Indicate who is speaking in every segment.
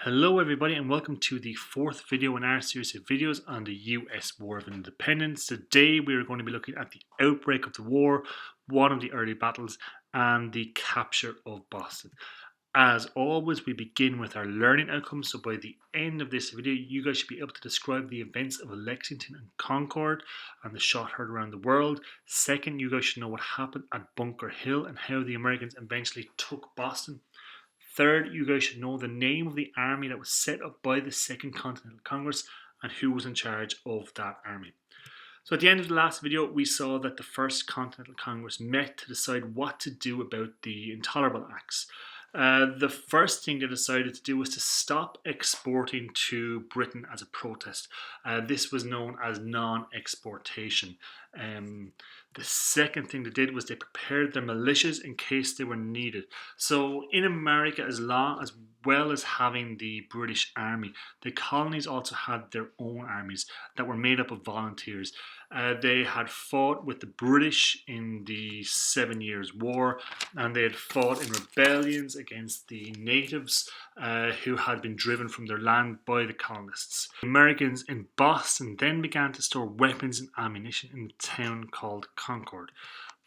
Speaker 1: Hello everybody and welcome to the fourth video in our series of videos on the US War of Independence. Today we are going to be looking at the outbreak of the war, one of the early battles, and the capture of Boston. As always, we begin with our learning outcomes, so by the end of this video you guys should be able to describe the events of Lexington and Concord and the shot heard around the world. Second, you guys should know what happened at Bunker Hill and how the Americans eventually took Boston. Third, you guys should know the name of the army that was set up by the Second Continental Congress and who was in charge of that army. So at the end of the last video, we saw that the First Continental Congress met to decide what to do about the Intolerable Acts. The first thing they decided to do was to stop exporting to Britain as a protest. This was known as non-exportation. The second thing they did was they prepared their militias in case they were needed. So in America, as well as having the British Army, the colonies also had their own armies that were made up of volunteers. They had fought with the British in the 7 Years' War, and they had fought in rebellions against the natives who had been driven from their land by the colonists. The Americans in Boston then began to store weapons and ammunition in a town called Concord.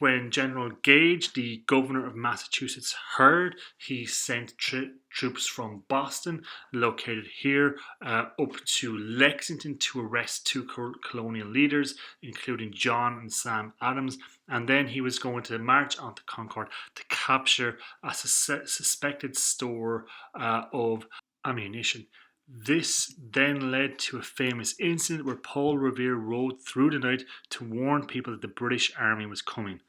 Speaker 1: When General Gage, the governor of Massachusetts, heard, he sent troops from Boston, located here, up to Lexington to arrest two colonial leaders, including John and Sam Adams, and then he was going to march on to Concord to capture a suspected store of ammunition. This then led to a famous incident where Paul Revere rode through the night to warn people that the British army was coming.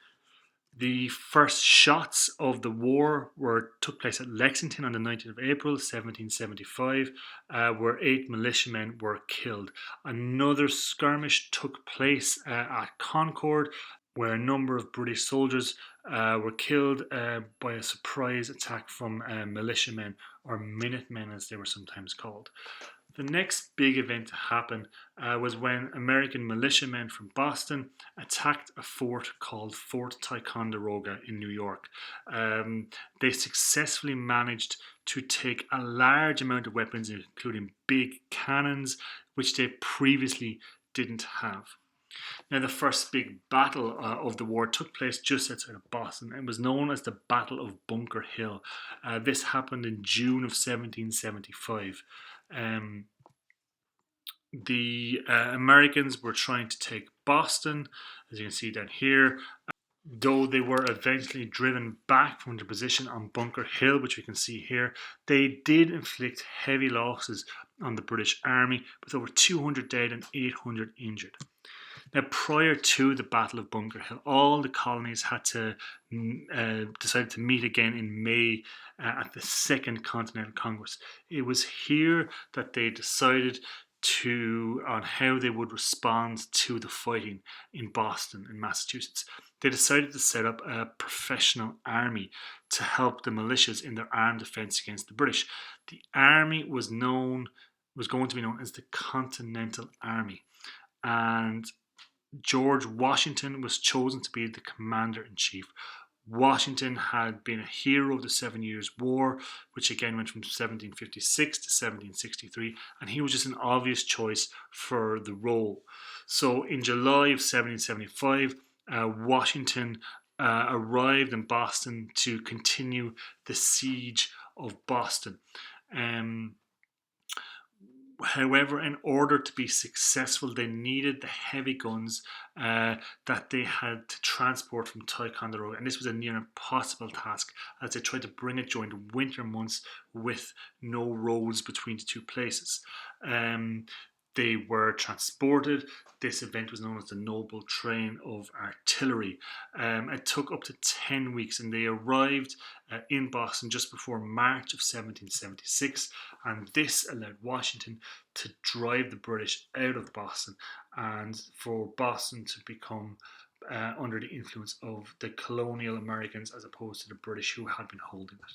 Speaker 1: The first shots of the war took place at Lexington on the 19th of April 1775, where 8 militiamen were killed. Another skirmish took place at Concord, where a number of British soldiers were killed by a surprise attack from militiamen, or Minutemen as they were sometimes called. The next big event to happen was when American militiamen from Boston attacked a fort called Fort Ticonderoga in New York. They successfully managed to take a large amount of weapons, including big cannons, which they previously didn't have. Now, the first big battle of the war took place just outside of Boston and was known as the Battle of Bunker Hill. This happened in June of 1775. The Americans were trying to take Boston, as you can see down here, though they were eventually driven back from their position on Bunker Hill, which we can see here. They did inflict heavy losses on the British Army, with over 200 dead and 800 injured. Now, prior to the Battle of Bunker Hill, all the colonies had to decide to meet again in May at the Second Continental Congress. It was here that they decided on how they would respond to the fighting in Boston and Massachusetts. They decided to set up a professional army to help the militias in their armed defense against the British. The army was going to be known as the Continental Army, and George Washington was chosen to be the commander-in-chief. Washington had been a hero of the 7 Years' War, which again went from 1756 to 1763, and he was just an obvious choice for the role. So in July of 1775, Washington arrived in Boston to continue the siege of Boston. However, in order to be successful, they needed the heavy guns that they had to transport from Ticonderoga, and this was a near impossible task as they tried to bring it during the winter months with no roads between the two places. They were transported. This event was known as the Noble Train of Artillery. It took up to 10 weeks, and they arrived in Boston just before March of 1776, and this allowed Washington to drive the British out of Boston and for Boston to become under the influence of the colonial Americans as opposed to the British who had been holding it.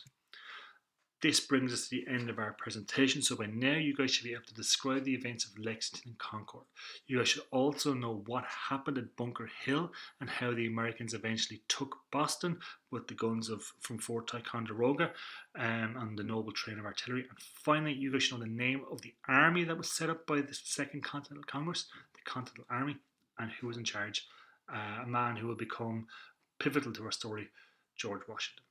Speaker 1: this brings us to the end of our presentation. So by now you guys should be able to describe the events of Lexington and Concord. You guys should also know what happened at Bunker Hill and how the Americans eventually took Boston with the guns from Fort Ticonderoga and the noble train of artillery. And finally, you guys should know the name of the army that was set up by the Second Continental Congress, the Continental Army, and who was in charge. A man who will become pivotal to our story, George Washington.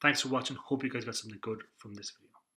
Speaker 1: Thanks for watching. Hope you guys got something good from this video.